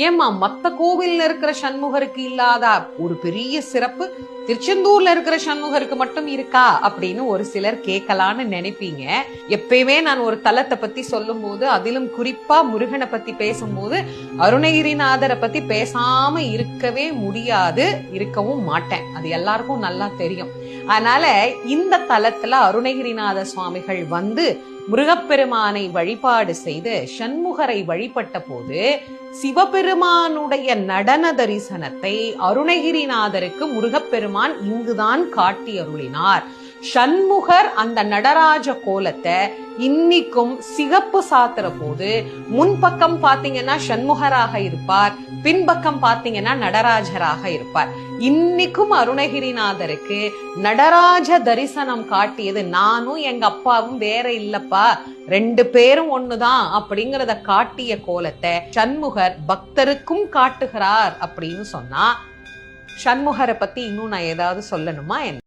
ஏமா மத்த கோவில்ல இருக்கிற சண்முகருக்கு இல்லாத ஒரு பெரிய சிறப்பு திருச்செந்தூர்ல இருக்கிற சண்முகருக்கு மட்டும் இருக்கா அப்படின்னு ஒரு சிலர் கேட்கலான்னு நினைப்பீங்க. எப்பயுமே நான் ஒரு தலத்தை பத்தி சொல்லும் போது, அதிலும் குறிப்பா முருகனை பத்தி பேசும்போது அருணகிரிநாதரை பத்தி பேசாம இருக்கவே முடியாது, இருக்கவும் மாட்டேன். அது எல்லாருக்கும் நல்லா தெரியும். அதனால இந்த தலத்துல அருணகிரிநாத சுவாமிகள் வந்து முருகப்பெருமானை வழிபாடு செய்து சண்முகரை வழிபட்ட போது சிவபெருமானுடைய நடன தரிசனத்தை அருணகிரிநாதருக்கு முருகப்பெருமான் இங்குதான் காட்டி அருளினார். சண்முகர் அந்த நடராஜ கோலத்தை இன்னைக்கும் சிகப்பு சாத்துற போது முன்பக்கம் பாத்தீங்கன்னா சண்முகராக இருப்பார், பின்பக்கம் பாத்தீங்கன்னா நடராஜராக இருப்பார். இன்னைக்கும் அருணகிரிநாதருக்கு நடராஜ தரிசனம் காட்டியது நானும் எங்க அப்பாவும் வேற இல்லப்பா, 2 பேரும் ஒண்ணுதான் அப்படிங்கறத காட்டிய கோலத்தை சண்முகர் பக்தருக்கும் காட்டுகிறார் அப்படின்னு சொன்னா, சண்முகரை பத்தி இன்னும் நான் ஏதாவது சொல்லணுமா என்ன?